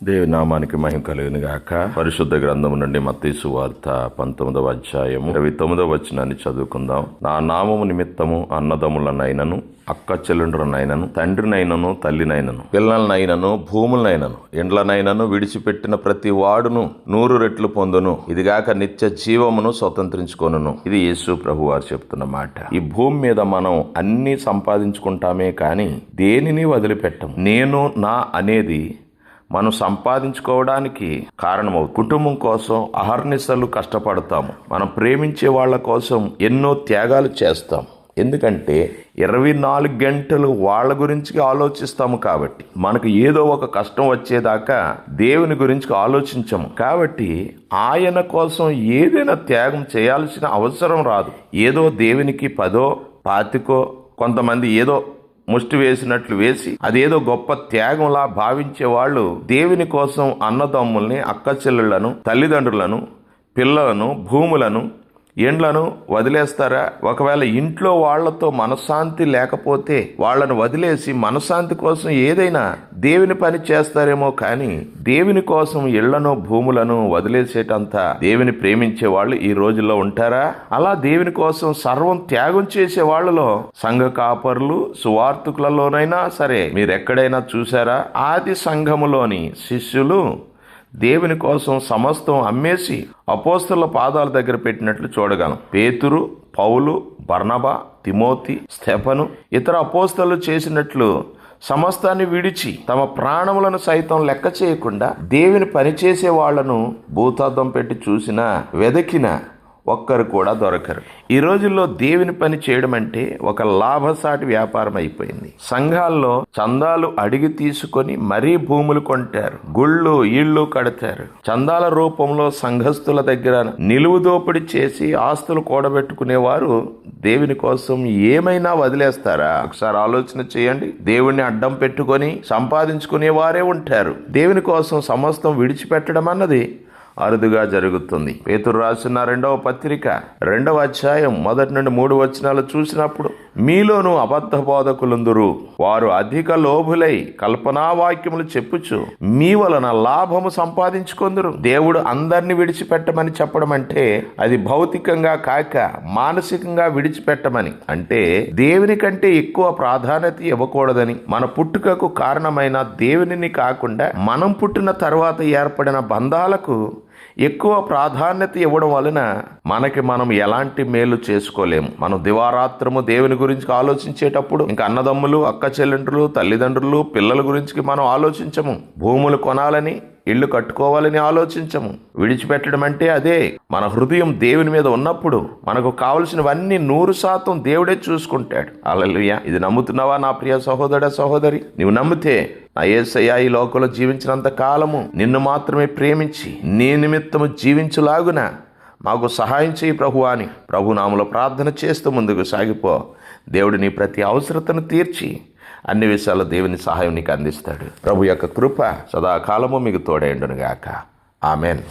దేవుని నామానికి మహిమ కలుగును గాక. పరిశుద్ధ గ్రంథము నుండి మత్తయి సువార్త 19వ అధ్యాయము 29వ వచనాన్ని చదువుకుందాం. నా నామము నిమిత్తము అన్నదమ్ములనైనను అక్క చెల్లెండ్రులనైనను తండ్రినైనను తల్లినైనను పిల్లలనైనను భూములనైనను ఇండ్లనైనను విడిచిపెట్టిన ప్రతి వాడును 100 రెట్లు పొందును, ఇదిగాక నిత్య జీవమును స్వతంత్రించుకొనును. ఇది యేసు ప్రభు వారు చెప్తున్న మాట. ఈ భూమి మీద మనం అన్ని సంపాదించుకుంటామే కానీ దేనిని వదిలిపెట్టము. నేను నా అనేది మనం సంపాదించుకోవడానికి కారణమవుతుంది. కుటుంబం కోసం అహర్నిశలు కష్టపడతాము. మనం ప్రేమించే వాళ్ళ కోసం ఎన్నో త్యాగాలు చేస్తాం. ఎందుకంటే 24 గంటలు వాళ్ళ గురించి ఆలోచిస్తాము. కాబట్టి మనకు ఏదో ఒక కష్టం వచ్చేదాకా దేవుని గురించి ఆలోచించము. కాబట్టి ఆయన కోసం ఏదైనా త్యాగం చేయాల్సిన అవసరం రాదు. ఏదో దేవునికి 10, 25 కొంతమంది ఏదో ముష్టి వేసినట్లు వేసి అదేదో గొప్ప త్యాగంలా భావించే వాళ్ళు దేవుని కోసం అన్నదమ్ముల్ని, అక్క చెల్లెళ్లను, తల్లిదండ్రులను, పిల్లలను, భూములను, ఎండ్లను వదిలేస్తారా? ఒకవేళ ఇంట్లో వాళ్లతో మనశ్శాంతి లేకపోతే వాళ్ళను వదిలేసి మనశ్శాంతి కోసం ఏదైనా దేవుని పని చేస్తారేమో కానీ దేవుని కోసం ఇళ్లను, భూములను వదిలేసేటంత దేవుని ప్రేమించే వాళ్ళు ఈ రోజుల్లో ఉంటారా? అలా దేవుని కోసం సర్వం త్యాగం చేసే వాళ్ళలో సంఘ కాపరులు, సువార్థికులలోనైనా సరే మీరెక్కడైనా చూసారా? ఆది సంఘములోని శిష్యులు దేవుని కోసం సమస్తం అమ్మేసి అపోస్తలుల పాదాల దగ్గర పెట్టినట్లు చూడగలం. పేతురు, పౌలు, బర్నబా, తిమోతి, స్తెఫను ఇతర అపోస్తలు చేసినట్లు సమస్తాన్ని విడిచి తమ ప్రాణములను సైతం లెక్క చేయకుండా దేవుని పనిచేసే వాళ్లను భూతార్థం పెట్టి చూసినా వెదకినా ఒక్కరు కూడా దొరకరు. ఈ రోజుల్లో దేవుని పని చేయడం అంటే ఒక లాభసాటి వ్యాపారం అయిపోయింది. సంఘాల్లో చందాలు అడిగి తీసుకొని మరీ భూములు కొంటారు, గుళ్ళు ఇళ్ళు కడతారు. చందాల రూపంలో సంఘస్థుల దగ్గర నిలువు దోపిడీ చేసి ఆస్తులు కూడబెట్టుకునేవారు దేవుని కోసం ఏమైనా వదిలేస్తారా? ఒకసారి ఆలోచన చేయండి. దేవుణ్ణి అడ్డం పెట్టుకొని సంపాదించుకునే వారే ఉంటారు. దేవుని కోసం సమస్తం విడిచిపెట్టడం అన్నది అరుదుగా జరుగుతుంది. పేతురు రాసిన 2వ పత్రిక 2వ అధ్యాయం 1 నుండి 3 వచనాలు చూసినప్పుడు మీలోను అబద్ధ బోధకులుందురు, వారు అధిక లోభులై కల్పనావాక్యములు చెప్పుచు మీ వలన లాభము సంపాదించుకొందురు. దేవుడు అందరినీ విడిచిపెట్టమని చెప్పడం అంటే అది భౌతికంగా కాక మానసికంగా విడిచిపెట్టమని, అంటే దేవుని కంటే ఎక్కువ ప్రాధాన్యత ఇవ్వకూడదని. మన పుట్టుకకు కారణమైన దేవునిని కాకుండా మనం పుట్టిన తర్వాత ఏర్పడిన బంధాలకు ఎక్కువ ప్రాధాన్యత ఇవ్వడం వలన మనకి మనం ఎలాంటి మేలు చేసుకోలేము. మనం దివారాత్రము దేవుని గురించి ఆలోచించేటప్పుడు ఇంకా అన్నదమ్ములు, అక్క చెల్లెండ్రులు, తల్లిదండ్రులు, పిల్లల గురించి మనం ఆలోచించము. భూములు కొనాలని, ఇల్లు కట్టుకోవాలని ఆలోచించము. విడిచిపెట్టడం అంటే అదే. మన హృదయం దేవుని మీద ఉన్నప్పుడు మనకు కావలసినవన్నీ 100% దేవుడే చూసుకుంటాడు. హల్లెలూయా. ఇది నమ్ముతున్నావా నా ప్రియ సహోదర సహోదరి? నీవు నమ్మితే నా యేసయ్య ఈ లోకంలో జీవించినంత కాలము నిన్ను మాత్రమే ప్రేమించి నీ నిమిత్తము జీవించులాగున మాకు సహాయం చేయి ప్రభువా అని ప్రభునామములో ప్రార్థన చేస్తూ ముందుకు సాగిపో. దేవుడు నీ ప్రతి అవసరతను తీర్చి అన్ని విషయాల్లో దేవుని సహాయం నీకు అందిస్తాడు. ప్రభు యొక్క కృప సదాకాలము మీకు తోడైండును గాక. ఆమెన్.